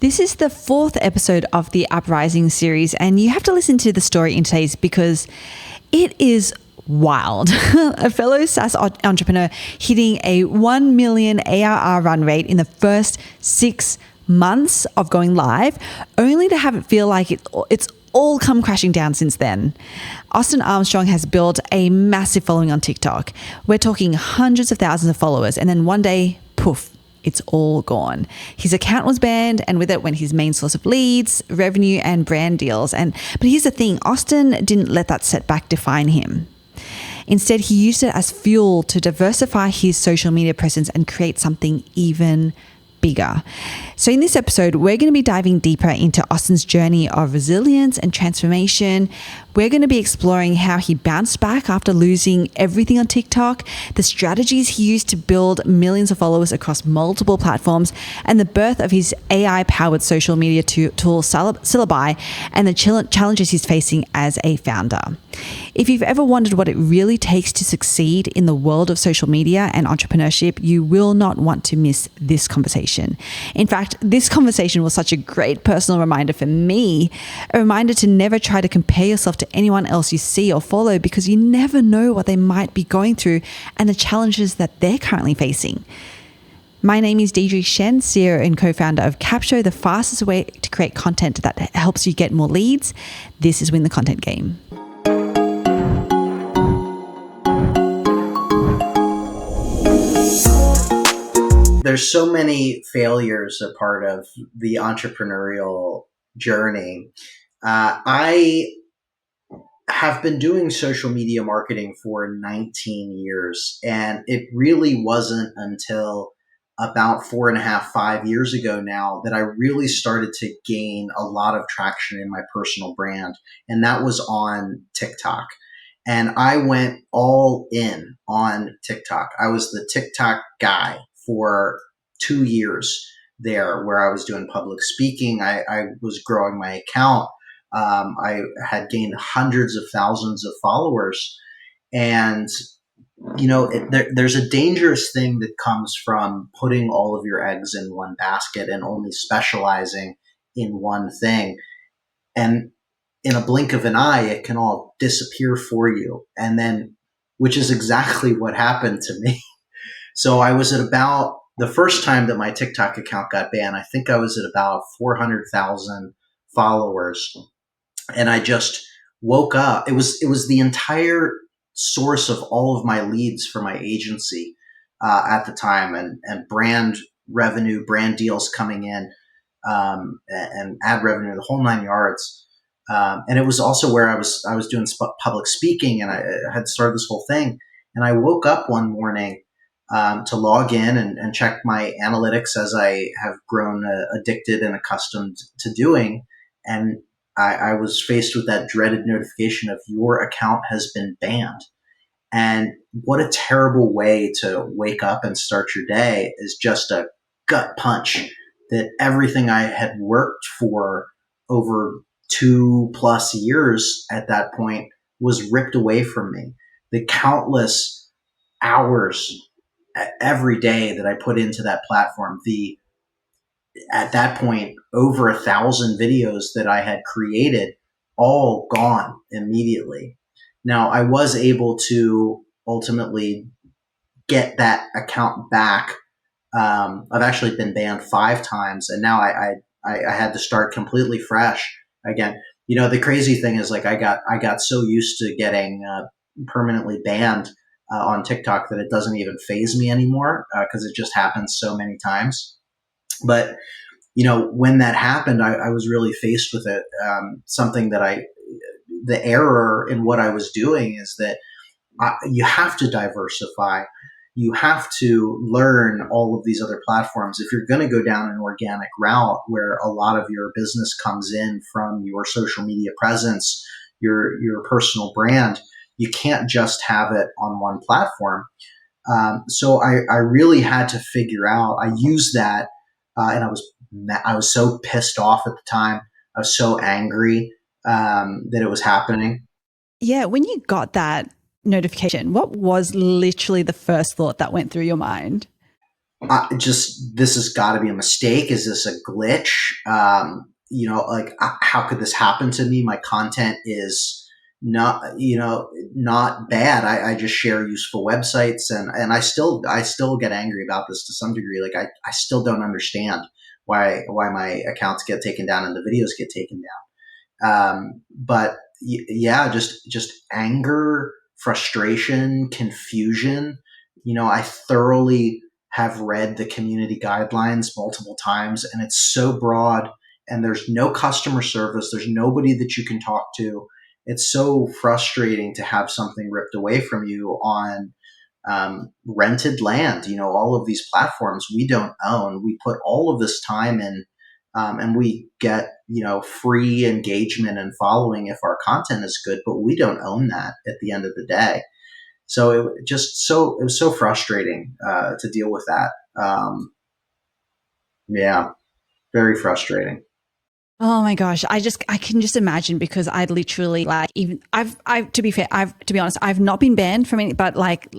This is the fourth episode of the Uprising series, and you have to listen to the story in today's because it is wild. A fellow SaaS entrepreneur hitting a 1 million ARR run rate in the first 6 months of going live, only to have it feel like it's all come crashing down since then. Austin Armstrong has built a massive following on TikTok. We're talking hundreds of thousands of followers, and then one day, poof, it's all gone. His account was banned, and with it went his main source of leads, revenue, and brand deals. But here's the thing, Austin didn't let that setback define him. Instead, he used it as fuel to diversify his social media presence and create something even bigger. So in this episode, we're going to be diving deeper into Austin's journey of resilience and transformation. We're going to be exploring how he bounced back after losing everything on TikTok, the strategies he used to build millions of followers across multiple platforms, and the birth of his AI-powered social media tool, Syllabi, and the challenges he's facing as a founder. If you've ever wondered what it really takes to succeed in the world of social media and entrepreneurship, you will not want to miss this conversation. In fact, this conversation was such a great personal reminder for me, a reminder to never try to compare yourself to anyone else you see or follow, because you never know what they might be going through and the challenges that they're currently facing. My name is Deidre Shen, CEO and co-founder of Capshow, the fastest way to create content that helps you get more leads. This is Win the Content Game. There's so many failures a part of the entrepreneurial journey. I have been doing social media marketing for 19 years, and it really wasn't until about 4.5, 5 years ago now that I really started to gain a lot of traction in my personal brand, and that was on TikTok. And I went all in on TikTok. I was the TikTok guy for 2 years there, where I was doing public speaking. I was growing my account. I had gained hundreds of thousands of followers. And, there's a dangerous thing that comes from putting all of your eggs in one basket and only specializing in one thing. And in a blink of an eye, it can all disappear for you. And then, which is exactly what happened to me. So I was at about, the first time that my TikTok account got banned, I think I was at about 400,000 followers. And I just woke up. It was the entire source of all of my leads for my agency at the time, and brand revenue, brand deals coming in, and ad revenue, the whole 9 yards. And it was also where I was doing public speaking, and I had started this whole thing. And I woke up one morning to log in and check my analytics, as I have grown addicted and accustomed to doing. And I was faced with that dreaded notification of your account has been banned. And what a terrible way to wake up and start your day, is just a gut punch that everything I had worked for over 2+ years at that point was ripped away from me. The countless hours every day that I put into that platform, at that point, over 1,000 videos that I had created, all gone immediately. Now, I was able to ultimately get that account back. I've actually been banned 5 times, and now I had to start completely fresh again. The crazy thing is, like, I got so used to getting permanently banned on TikTok that it doesn't even faze me anymore, because it just happens so many times. But, when that happened, I was really faced with it. Something that the error in what I was doing is that you have to diversify. You have to learn all of these other platforms. If you're going to go down an organic route where a lot of your business comes in from your social media presence, your personal brand, you can't just have it on one platform. So I really had to figure out, I used that, and I was so pissed off at the time. I was so angry that it was happening. Yeah, when you got that notification, what was literally the first thought that went through your mind? This has got to be a mistake. Is this a glitch? Like, how could this happen to me? My content is not bad. I just share useful websites, and I still get angry about this to some degree. Like, I still don't understand why my accounts get taken down and the videos get taken down. But yeah, just anger, frustration, confusion. I thoroughly have read the community guidelines multiple times, and it's so broad, and there's no customer service. There's nobody that you can talk to. It's so frustrating to have something ripped away from you on rented land. All of these platforms we don't own. We put all of this time in, and we get free engagement and following if our content is good, but we don't own that at the end of the day. So it was so frustrating to deal with that. Yeah, very frustrating. Oh my gosh. I can just imagine, because I'd literally, like, even to be fair, to be honest, I've not been banned from any, but like,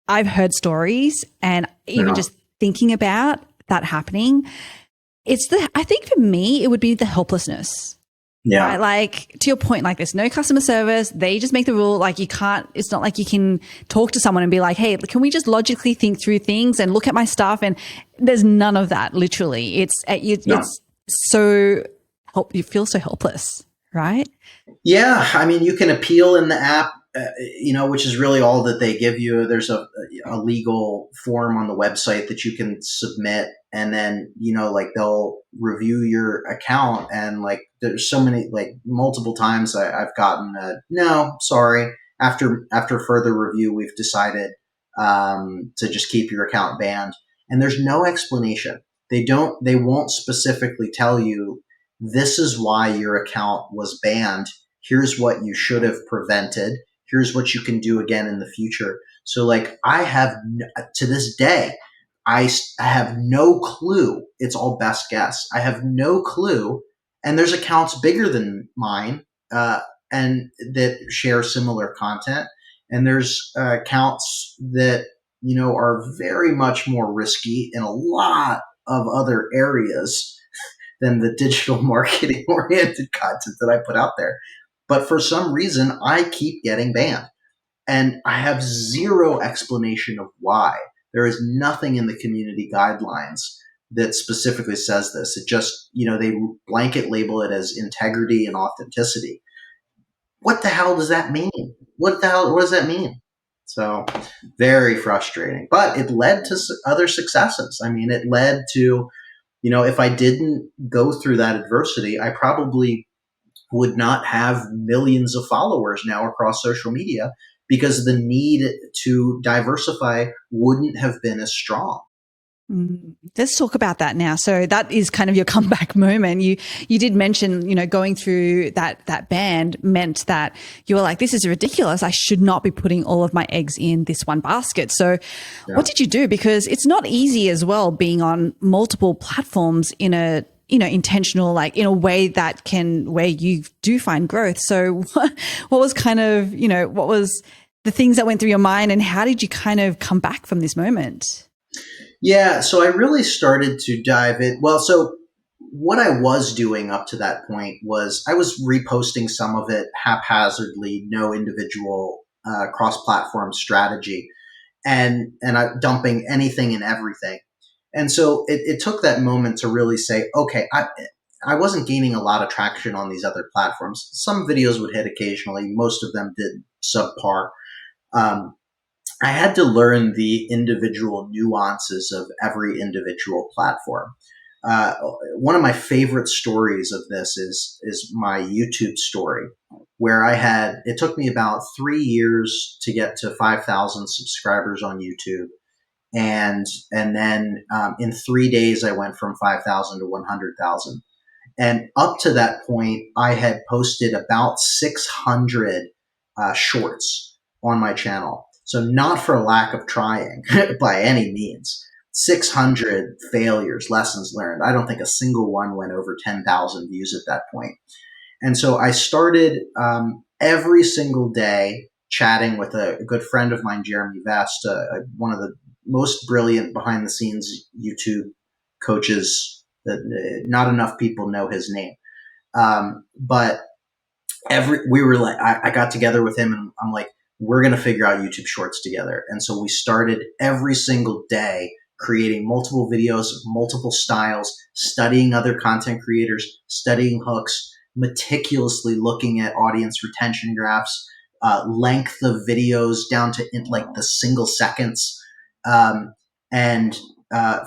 I've heard stories, and even Yeah. just thinking about that happening, I think for me, it would be the helplessness. Yeah. Right? Like, to your point, like, there's no customer service. They just make the rule. Like, it's not like you can talk to someone and be like, hey, can we just logically think through things and look at my stuff? And there's none of that, literally. No. It's so, you feel so helpless, right? Yeah, I mean, you can appeal in the app, which is really all that they give you. There's a legal form on the website that you can submit, and then like, they'll review your account, and like, there's so many, like, multiple times I've gotten no, sorry. After further review, we've decided to just keep your account banned, and there's no explanation. They won't specifically tell you this is why your account was banned. Here's what you should have prevented. Here's what you can do again in the future. So, like, to this day, I have no clue. It's all best guess. I have no clue. And there's accounts bigger than mine, and that share similar content. And there's accounts that, are very much more risky in a lot of other areas than the digital marketing oriented content that I put out there. But for some reason, I keep getting banned. And I have zero explanation of why. There is nothing in the community guidelines that specifically says this. It just, they blanket label it as integrity and authenticity. What the hell does that mean? What does that mean? So, very frustrating. But it led to other successes. I mean, it led to, if I didn't go through that adversity, I probably would not have millions of followers now across social media, because the need to diversify wouldn't have been as strong. Let's talk about that now. So that is kind of your comeback moment. You did mention, going through that band meant that you were like, this is ridiculous. I should not be putting all of my eggs in this one basket. So Yeah. what did you do? Because it's not easy as well, being on multiple platforms in a, intentional, like, in a way where you do find growth. So what was kind of, what was the things that went through your mind, and how did you kind of come back from this moment? Yeah, so I really started to dive in. Well, so what I was doing up to that point was I was reposting some of it haphazardly, no individual cross-platform strategy, and I dumping anything and everything. And so it took that moment to really say, okay, I wasn't gaining a lot of traction on these other platforms. Some videos would hit occasionally. Most of them did subpar. Um, I had to learn the individual nuances of every individual platform. One of my favorite stories of this is my YouTube story, where it took me about 3 years to get to 5,000 subscribers on YouTube. And then in 3 days, I went from 5,000 to 100,000. And up to that point, I had posted about 600 shorts on my channel. So not for lack of trying by any means. 600 failures, lessons learned. I don't think a single one went over 10,000 views at that point. And so I started every single day chatting with a good friend of mine, Jeremy Vest, one of the most brilliant behind the scenes YouTube coaches that not enough people know his name. But we were like, I got together with him and I'm like, we're going to figure out YouTube Shorts together. And so we started every single day creating multiple videos, multiple styles, studying other content creators, studying hooks, meticulously looking at audience retention graphs, length of videos down to like the single seconds, and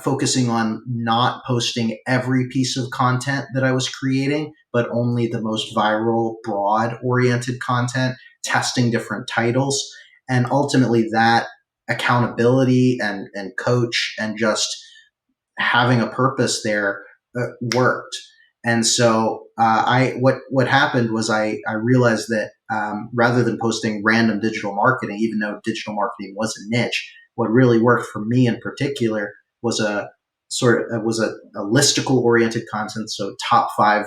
focusing on not posting every piece of content that I was creating, but only the most viral, broad-oriented content, testing different titles. And ultimately that accountability and coach and just having a purpose there worked. And so what happened was I realized that rather than posting random digital marketing, even though digital marketing was a niche, what really worked for me in particular was a listicle oriented content. So top 5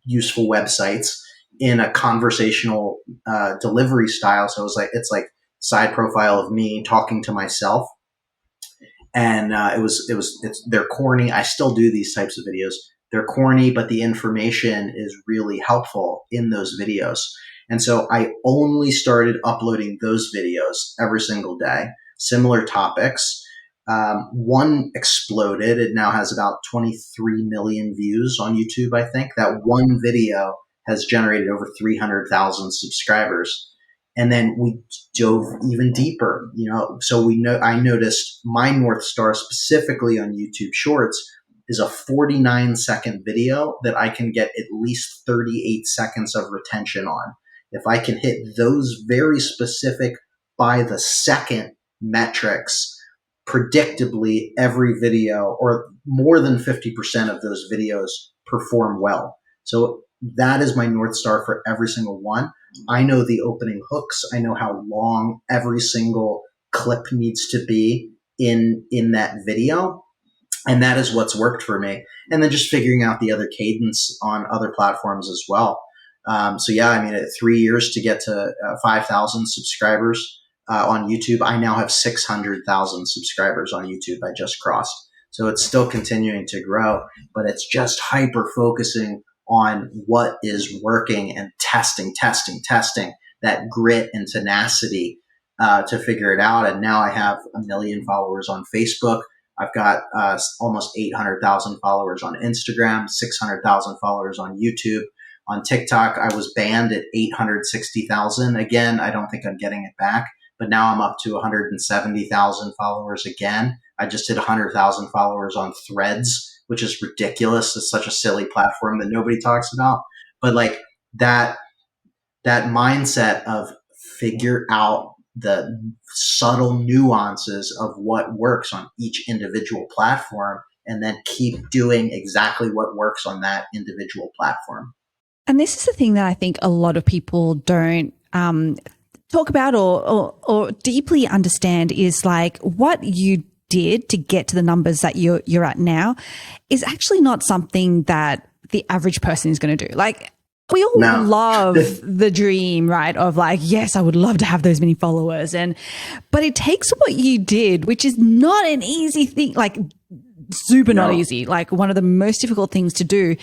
useful websites in a conversational delivery style. So it's like side profile of me talking to myself. And they're corny. I still do these types of videos. They're corny, but the information is really helpful in those videos. And so I only started uploading those videos every single day, similar topics. One exploded. It now has about 23 million views on YouTube, I think. That one video has generated over 300,000 subscribers. And then we dove even deeper, so I noticed my North Star specifically on YouTube Shorts is a 49-second video that I can get at least 38 seconds of retention on. If I can hit those very specific by the second metrics, predictably every video or more than 50% of those videos perform well. So that is my North Star for every single one. I know the opening hooks. I know how long every single clip needs to be in that video. And that is what's worked for me. And then just figuring out the other cadence on other platforms as well. So yeah, I mean, 3 years to get to 5,000 subscribers on YouTube. I now have 600,000 subscribers on YouTube. I just crossed. So it's still continuing to grow, but it's just hyper focusing on what is working and testing that grit and tenacity to figure it out. And now I have 1 million followers on Facebook. I've got almost 800,000 followers on Instagram, 600,000 followers on YouTube. On TikTok, I was banned at 860,000. Again, I don't think I'm getting it back, but now I'm up to 170,000 followers again. I just hit 100,000 followers on Threads, which is ridiculous. It's such a silly platform that nobody talks about. But like that mindset of figure out the subtle nuances of what works on each individual platform and then keep doing exactly what works on that individual platform. And this is the thing that I think a lot of people don't talk about or deeply understand is like what you did to get to the numbers that you're at now is actually not something that the average person is going to do. Like we all love the dream, right? Of like, yes, I would love to have those many followers. But it takes what you did, which is not an easy thing, like super not easy, like one of the most difficult things to do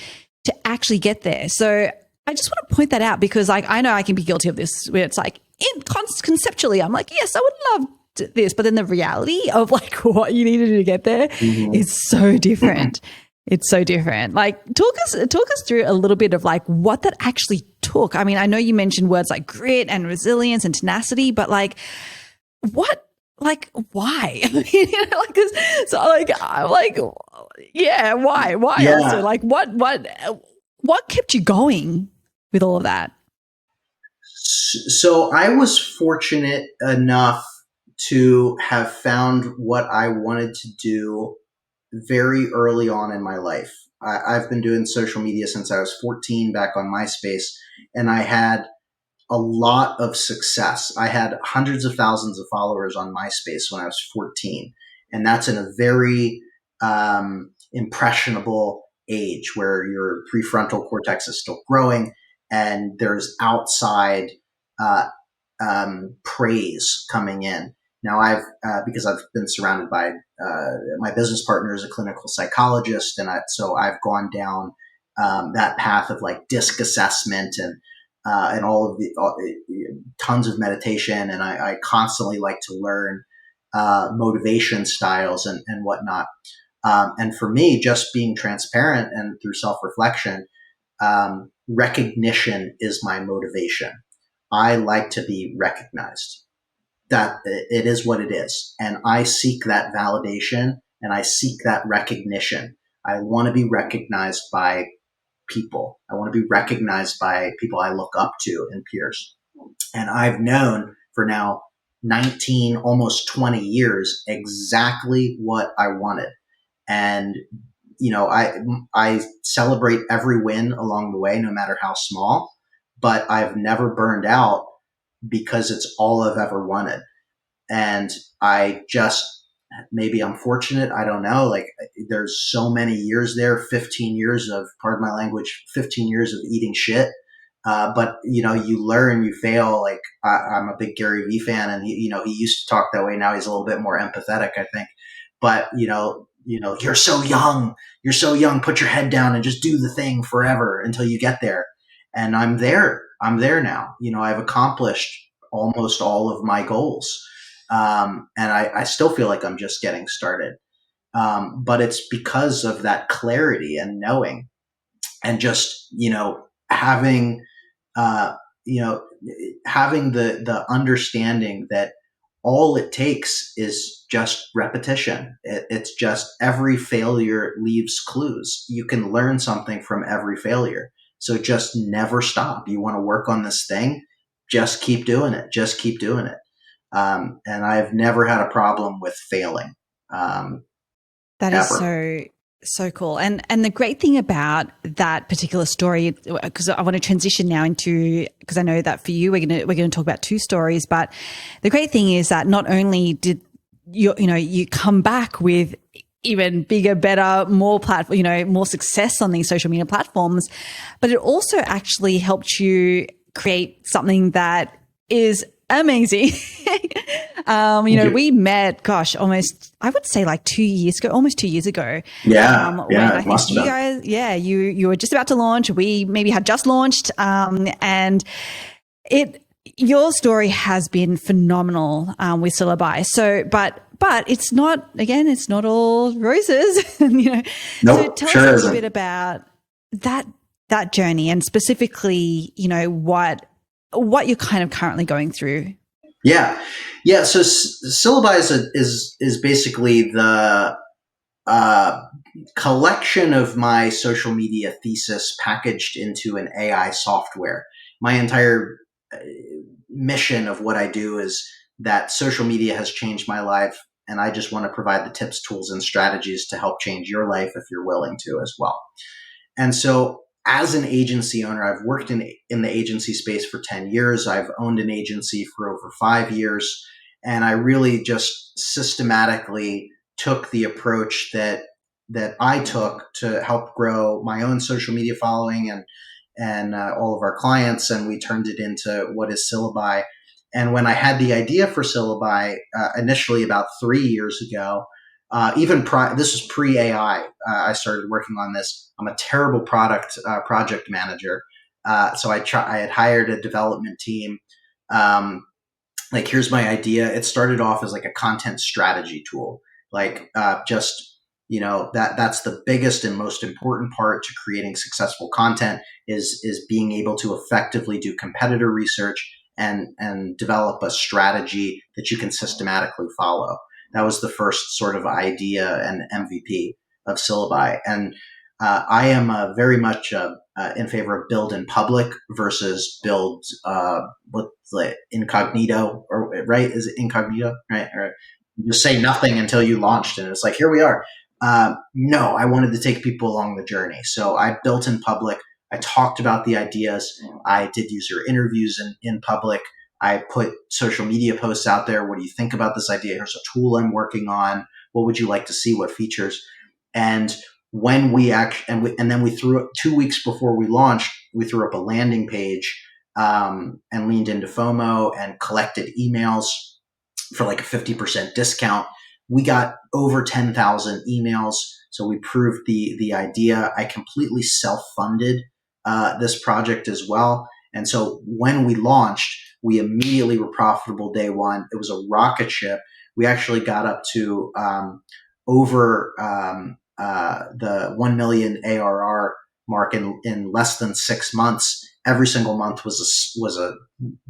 to actually get there. So I just want to point that out because like, I know I can be guilty of this where it's like conceptually, I'm like, yes, I would love this, but then the reality of like what you needed to get there is so different. It's so different. Like talk us through a little bit of like what that actually took. I mean, I know you mentioned words like grit and resilience and tenacity, but like what, like why? Like this, so like I'm like, yeah, why? Yeah. Also, like what kept you going with all of that? So I was fortunate enough to have found what I wanted to do very early on in my life. I've been doing social media since I was 14 back on MySpace, and I had a lot of success. I had hundreds of thousands of followers on MySpace when I was 14. And that's in a very impressionable age where your prefrontal cortex is still growing and there's outside praise coming in. Now because I've been surrounded by my business partner is a clinical psychologist, and so I've gone down that path of like DISC assessment and tons of meditation, and I constantly like to learn motivation styles and whatnot. And for me, just being transparent and through self-reflection, recognition is my motivation. I like to be recognized. That it is what it is. And I seek that validation and I seek that recognition. I want to be recognized by people. I want to be recognized by people I look up to and peers. And I've known for now 19, almost 20 years exactly what I wanted. And I celebrate every win along the way, no matter how small, but I've never burned out because it's all I've ever wanted. And maybe I'm fortunate. I don't know. Like there's so many years there, 15 years of, pardon my language, 15 years of eating shit. But you learn, you fail. Like I'm a big Gary Vee fan, and he used to talk that way. Now he's a little bit more empathetic, I think. But you're so young. You're so young. Put your head down and just do the thing forever until you get there. And I'm there. I'm there now. I've accomplished almost all of my goals. And I still feel like I'm just getting started. But it's because of that clarity and knowing and just, having, having the understanding that all it takes is just repetition. It's just every failure leaves clues. You can learn something from every failure. So just never stop. You want to work on this thing, just keep doing it. Just keep doing it. And I've never had a problem with failing. That is so cool. And the great thing about that particular story, because I want to transition now into, because I know that for you we're going to talk about two stories, but the great thing is that not only did you come back with even bigger, better, more more success on these social media platforms, but it also actually helped you create something that is amazing. We met, almost, I would say like 2 years ago, almost 2 years ago. Yeah. When I think you guys, you were just about to launch. We maybe had just launched. And your story has been phenomenal, with Syllabi. So, but it's not all roses. Nope, so tell us a little isn't. bit about that journey, and specifically, what you're kind of currently going through. Yeah. So Syllabi is basically the collection of my social media thesis packaged into an AI software. My entire mission of what I do is that social media has changed my life, and I just want to provide the tips, tools, and strategies to help change your life if you're willing to as well. And so as an agency owner, I've worked in the agency space for 10 years. I've owned an agency for over 5 years. And I really just systematically took the approach that I took to help grow my own social media following and all of our clients. And we turned it into what is Syllabi. And when I had the idea for Syllabi initially about 3 years ago, this was pre-AI. I started working on this. I'm a terrible project manager. So I had hired a development team. Here's my idea. It started off as like a content strategy tool. That's the biggest and most important part to creating successful content is being able to effectively do competitor research and develop a strategy that you can systematically follow. That was the first sort of idea and MVP of Syllabi. And I am very much in favor of build in public versus build incognito, right? Is it incognito, right? Or just say nothing until you launched, and it's like, here we are. No, I wanted to take people along the journey. So I built in public. I talked about the ideas. I did user interviews in public. I put social media posts out there. What do you think about this idea? Here's a tool I'm working on. What would you like to see? What features? And when and then we threw up 2 weeks before we launched, we threw up a landing page and leaned into FOMO and collected emails for like a 50% discount. We got over 10,000 emails. So we proved the idea. I completely self-funded this project as well. And so when we launched, we immediately were profitable day one. It was a rocket ship. We actually got up to over the 1 million ARR mark in less than 6 months. Every single month was a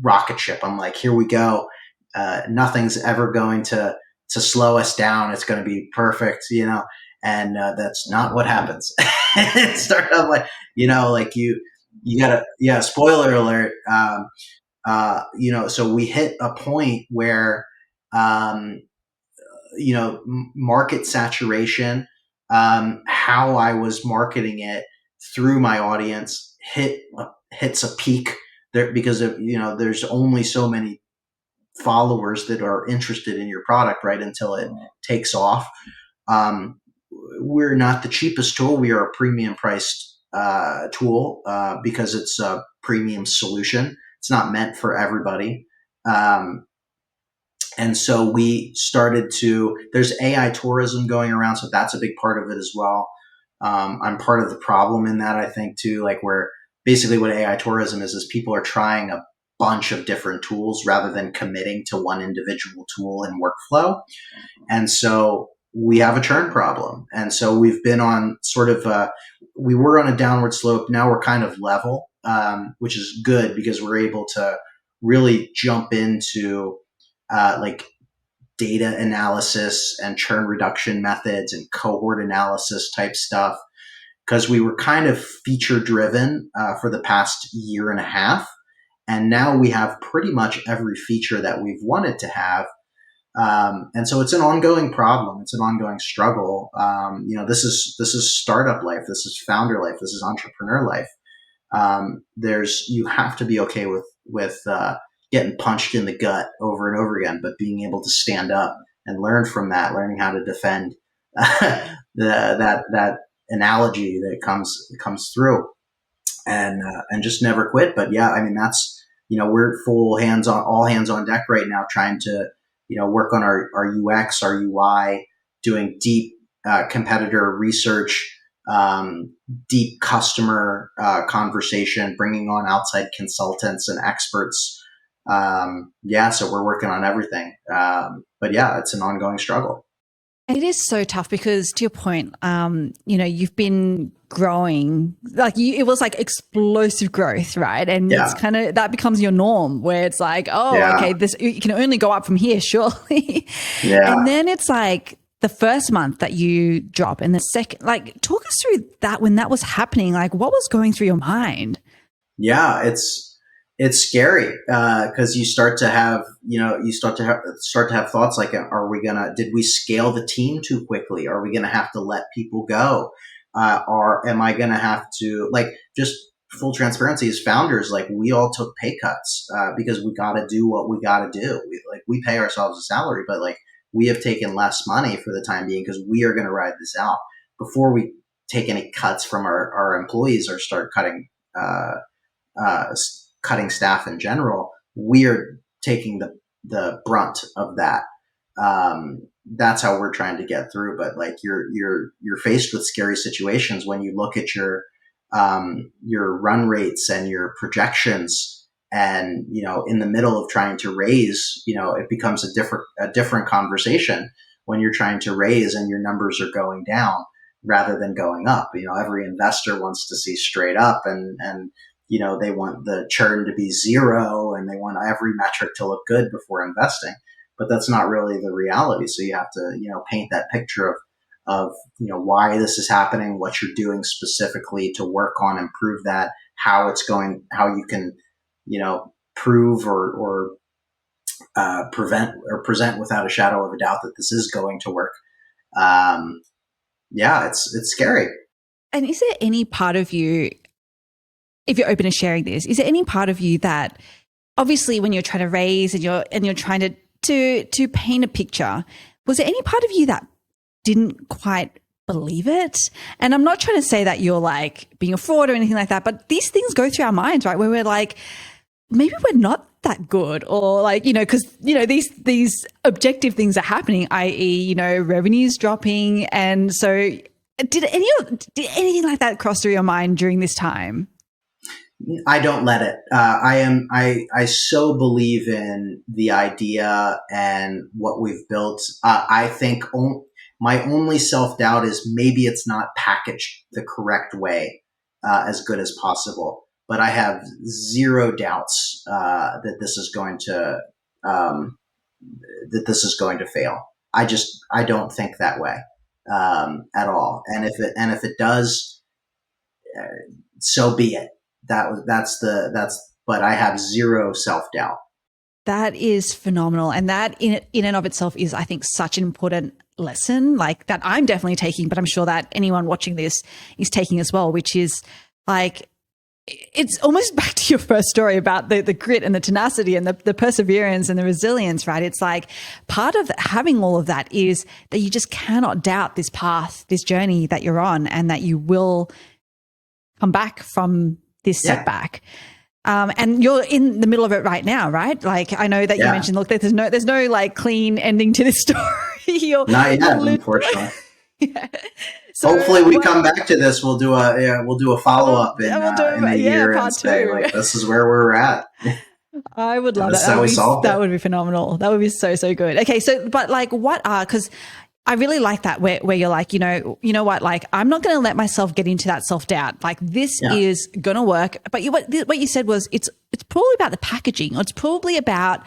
rocket ship. I'm like, here we go. Nothing's ever going to slow us down. It's going to be perfect, and that's not what happens. It started off like, like you gotta, spoiler alert. So we hit a point where, market saturation, how I was marketing it through my audience hits a peak there, because of, there's only so many followers that are interested in your product, right, until it takes off. We're not the cheapest tool. We are a premium priced tool because it's a premium solution. It's not meant for everybody. And so we started there's AI tourism going around. So that's a big part of it as well. I'm part of the problem in that, I think, too, like where basically what AI tourism is people are trying a bunch of different tools rather than committing to one individual tool and workflow. And so we have a churn problem. And so we've been on we were on a downward slope. Now we're kind of level, which is good because we're able to really jump into like data analysis and churn reduction methods and cohort analysis type stuff, because we were kind of feature driven for the past year and a half. And now we have pretty much every feature that we've wanted to have. And so it's an ongoing problem. It's an ongoing struggle. This is startup life. This is founder life. This is entrepreneur life. You have to be okay with getting punched in the gut over and over again, but being able to stand up and learn from that, learning how to defend that analogy that comes through, and just never quit. But yeah, I mean, that's, we're all hands on deck right now, trying to, work on our UX, our UI, doing deep competitor research, deep customer conversation, bringing on outside consultants and experts. So we're working on everything. But yeah, it's an ongoing struggle. It is so tough because, to your point, you've been growing, it was like explosive growth, right? And it's kind of, that becomes your norm, where it's like, okay, you can only go up from here, surely. Yeah. And then it's like the first month that you drop, and the second, talk us through that, when that was happening, what was going through your mind? Yeah, it's scary because you start to have thoughts like, did we scale the team too quickly? Are we going to have to let people go? Or am I going to have to, just full transparency as founders, we all took pay cuts because we got to do what we got to do. We pay ourselves a salary, but we have taken less money for the time being because we are going to ride this out before we take any cuts from our employees or start cutting staff in general. We're taking the brunt of that. That's how we're trying to get through. But you're faced with scary situations when you look at your run rates and your projections, and in the middle of trying to raise, it becomes a different conversation when you're trying to raise and your numbers are going down rather than going up. Every investor wants to see straight up, and they want the churn to be zero, and they want every metric to look good before investing. But that's not really the reality. So you have to, paint that picture of why this is happening, what you're doing specifically to work on, improve that, how you can, prove or prevent or present without a shadow of a doubt that this is going to work. It's scary. And is there any part of you, if you're open to sharing this, is there any part of you that, obviously when you're trying to raise and you're trying to paint a picture, was there any part of you that didn't quite believe it? And I'm not trying to say that you're being a fraud or anything like that, but these things go through our minds, right? Where we're like, maybe we're not that good, or like, because these objective things are happening, i.e., revenue's dropping, and so did anything like that cross through your mind during this time? I don't let it. I so believe in the idea and what we've built. I think my only self-doubt is maybe it's not packaged the correct way, as good as possible. But I have zero doubts that this is going to um, fail. I don't think that way at all. And if it does, uh, so be it. But I have zero self-doubt. That is phenomenal. And that in and of itself is, I think, such an important lesson, like that I'm definitely taking, but I'm sure that anyone watching this is taking as well, which is like, it's almost back to your first story about the grit and the tenacity and the perseverance and the resilience, right? It's like part of having all of that is that you just cannot doubt this path, this journey that you're on, and that you will come back from this setback. And you're in the middle of it right now, right? Like, I know that you mentioned, look, there's no like clean ending to this story. Not yet, unfortunately. So, hopefully we come back to this. We'll do a follow up in a year and say, like, this is where we're at. I would love that. That would be phenomenal. That would be so, so good. Okay. So, but like because I really like that where you're like, you know what, like, I'm not going to let myself get into that self-doubt. Like, this is going to work. But what you said was it's probably about the packaging, or it's probably about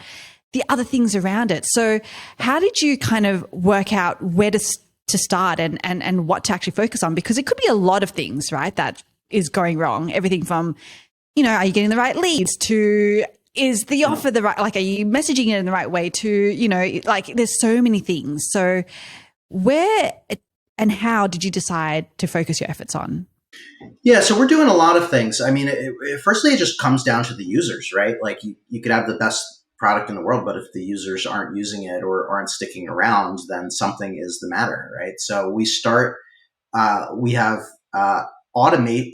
the other things around it. So how did you kind of work out where to start and what to actually focus on? Because it could be a lot of things, right, that is going wrong. Everything from, are you getting the right leads to, is the offer the right, like, are you messaging it in the right way to, like, there's so many things. So where and how did you decide to focus your efforts on? Yeah, so we're doing a lot of things. I mean, firstly, it just comes down to the users, right? Like, you could have the best product in the world, but if the users aren't using it or aren't sticking around, then something is the matter, right? So we have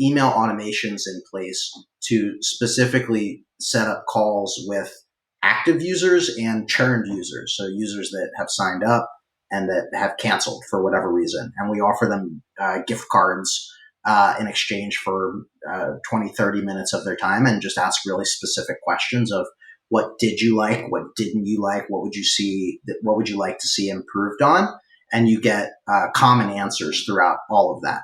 email automations in place to specifically set up calls with active users and churned users. So users that have signed up and that have canceled for whatever reason. And we offer them gift cards in exchange for 20, 30 minutes of their time, and just ask really specific questions of, what did you like? What didn't you like? What would you like to see improved on? And you get common answers throughout all of that.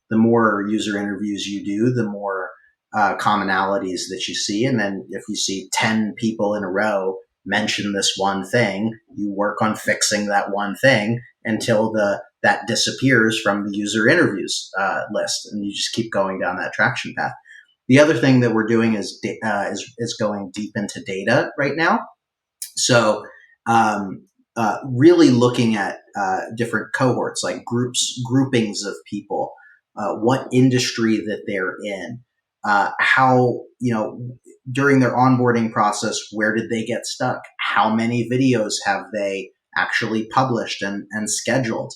The more user interviews you do, the more commonalities that you see. And then if you see 10 people in a row mention this one thing, you work on fixing that one thing until that disappears from the user interviews list, and you just keep going down that traction path. The other thing that we're doing is going deep into data right now. So really looking at different cohorts, like groupings of people, what industry that they're in, how, during their onboarding process, where did they get stuck? How many videos have they actually published and scheduled?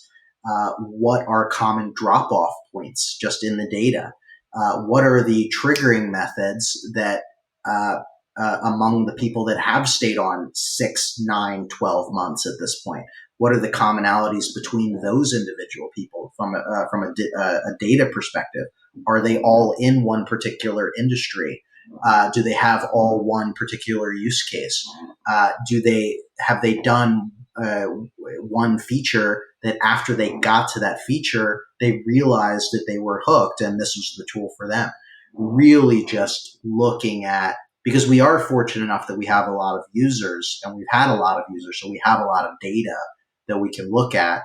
What are common drop-off points just in the data? What are the triggering methods that among the people that have stayed on 6, 9, 12 months at this point? What are the commonalities between those individual people from a data perspective? Are they all in one particular industry? Do they have all one particular use case? Have they done one feature that after they got to that feature, they realized that they were hooked and this was the tool for them? Really just looking at, because we are fortunate enough that we have a lot of users, and we've had a lot of users, so we have a lot of data that we can look at.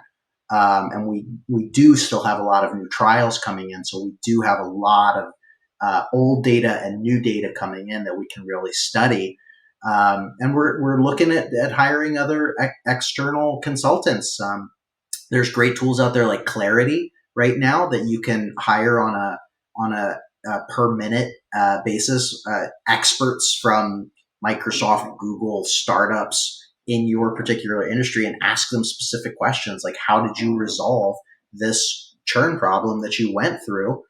And we do still have a lot of new trials coming in, so we do have a lot of old data and new data coming in that we can really study. And we're looking at hiring other external consultants. There's great tools out there like Clarity right now that you can hire on a per minute basis. Experts from Microsoft, Google, startups in your particular industry, and ask them specific questions like, how did you resolve this churn problem that you went through?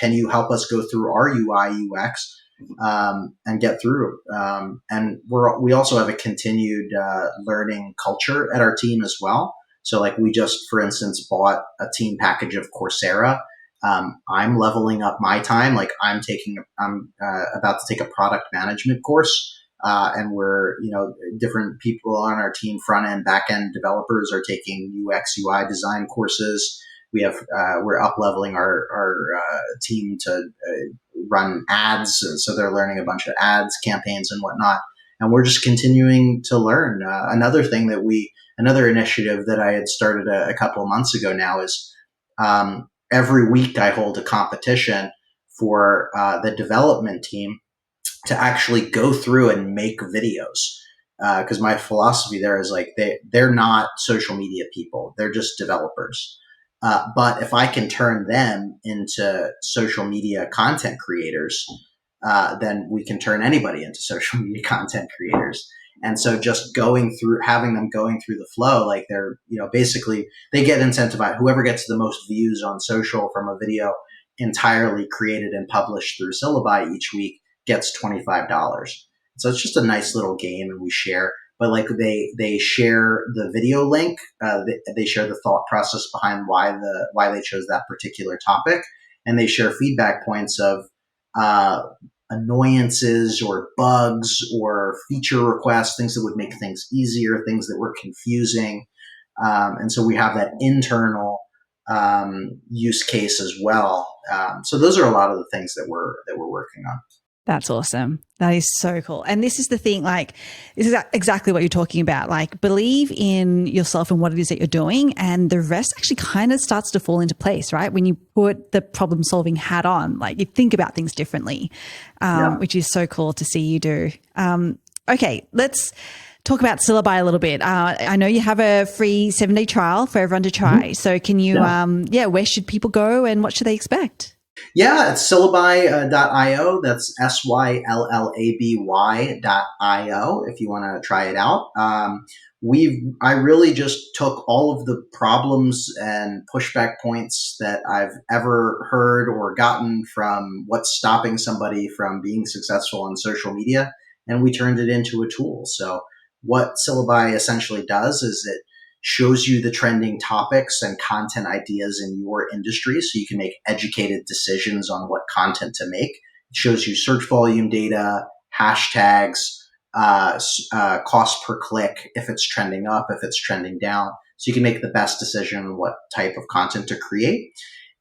Can you help us go through our UI UX? and get through. And we also have a continued learning culture at our team as well. So like we just, for instance, bought a team package of Coursera. I'm leveling up my time. Like I'm about to take a product management course. And we're, different people on our team, front end, back end developers are taking UX, UI design courses. We're up leveling our team to run ads. So they're learning a bunch of ads, campaigns, and whatnot. And we're just continuing to learn. Another initiative that I had started a couple of months ago now is every week I hold a competition for the development team to actually go through and make videos. Because my philosophy there is like they're not social media people; they're just developers. But if I can turn them into social media content creators, then we can turn anybody into social media content creators. And so just having them going through the flow, like they're, basically they get incentivized. Whoever gets the most views on social from a video entirely created and published through Syllabi each week gets $25. So it's just a nice little game, and we share. But like they share the video link, they share the thought process behind why they chose that particular topic, and they share feedback points of annoyances or bugs or feature requests, things that would make things easier, things that were confusing, and so we have that internal use case as well. So those are a lot of the things that we're working on. That's awesome. That is so cool. And this is the thing, like, this is exactly what you're talking about. Like, believe in yourself and what it is that you're doing, and the rest actually kind of starts to fall into place, right? When you put the problem solving hat on, like you think about things differently, which is so cool to see you do. Okay, let's talk about Syllabi a little bit. I know you have a free 7-day trial for everyone to try. Mm-hmm. So can you, where should people go and what should they expect? Yeah, it's syllabi.io. That's syllaby.io if you want to try it out. I really just took all of the problems and pushback points that I've ever heard or gotten from what's stopping somebody from being successful on social media, and we turned it into a tool. So what Syllabi essentially does is it shows you the trending topics and content ideas in your industry so you can make educated decisions on what content to make. It shows you search volume data, hashtags, cost per click, if it's trending up, if it's trending down, so you can make the best decision on what type of content to create.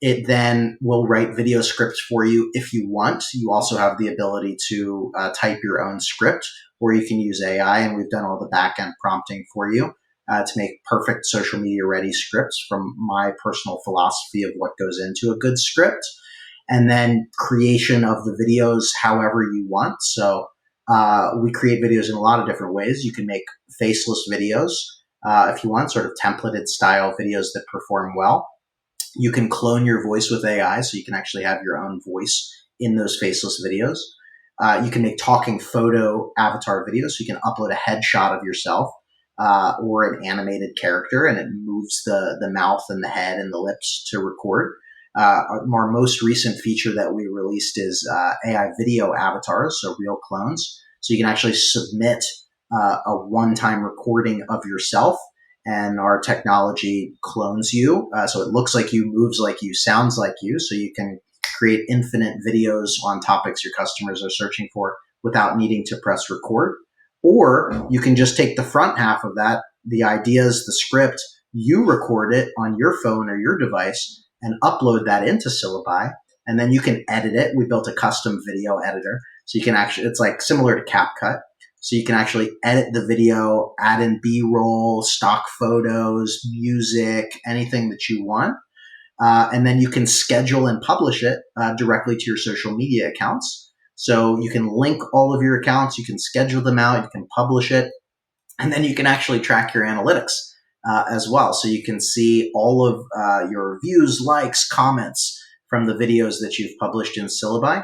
It then will write video scripts for you if you want. You also have the ability to type your own script, or you can use AI, and we've done all the back-end prompting for you. To make perfect social media ready scripts from my personal philosophy of what goes into a good script, and then creation of the videos however you want. So we create videos in a lot of different ways. You can make faceless videos if you want, sort of templated style videos that perform well. You can clone your voice with AI, so you can actually have your own voice in those faceless videos. You can make talking photo avatar videos, so you can upload a headshot of yourself or an animated character, and it moves the mouth and the head and the lips to record. Our most recent feature that we released is AI video avatars, so real clones. So you can actually submit a one-time recording of yourself, and our technology clones you. So it looks like you, moves like you, sounds like you, so you can create infinite videos on topics your customers are searching for without needing to press record. Or you can just take the front half of that, the ideas, the script, you record it on your phone or your device and upload that into Syllabi, and then you can edit it. We built a custom video editor. So you can actually, it's like similar to CapCut. So you can actually edit the video, add in B-roll, stock photos, music, anything that you want. And then you can schedule and publish it directly to your social media accounts. So you can link all of your accounts, you can schedule them out, you can publish it, and then you can actually track your analytics as well. So you can see all of your views, likes, comments from the videos that you've published in Syllabi,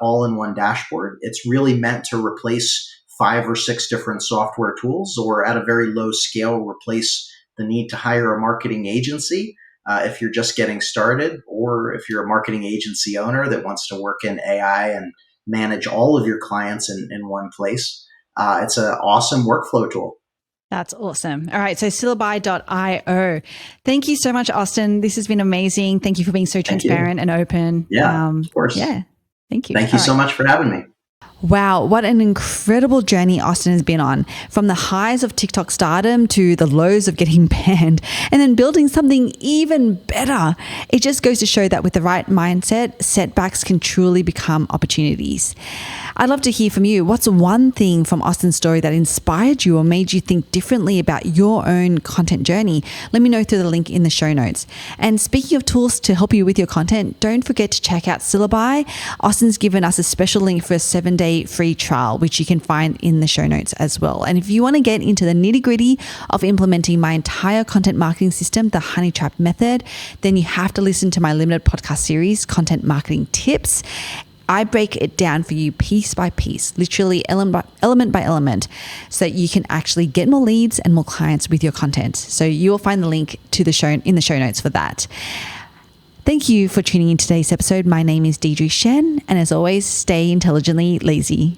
all in one dashboard. It's really meant to replace 5 or 6 different software tools, or at a very low scale, replace the need to hire a marketing agency if you're just getting started, or if you're a marketing agency owner that wants to work in AI and manage all of your clients in one place. It's an awesome workflow tool. That's awesome. All right. So syllabi.io. Thank you so much, Austin. This has been amazing. Thank you for being so transparent and open. Yeah, of course. Yeah. Thank you. Thank you so much for having me. Wow, what an incredible journey Austin has been on. From the highs of TikTok stardom to the lows of getting banned and then building something even better. It just goes to show that with the right mindset, setbacks can truly become opportunities. I'd love to hear from you. What's one thing from Austin's story that inspired you or made you think differently about your own content journey? Let me know through the link in the show notes. And speaking of tools to help you with your content, don't forget to check out Syllabi. Austin's given us a special link for a 7-day free trial, which you can find in the show notes as well. And if you want to get into the nitty-gritty of implementing my entire content marketing system, the Honey Trap method, then you have to listen to my limited podcast series, Content Marketing Tips. I break it down for you piece by piece, literally element by element, so that you can actually get more leads and more clients with your content. So you will find the link to the show in the show notes for that. Thank you for tuning in today's episode. My name is Deidre Shen, and as always, stay intelligently lazy.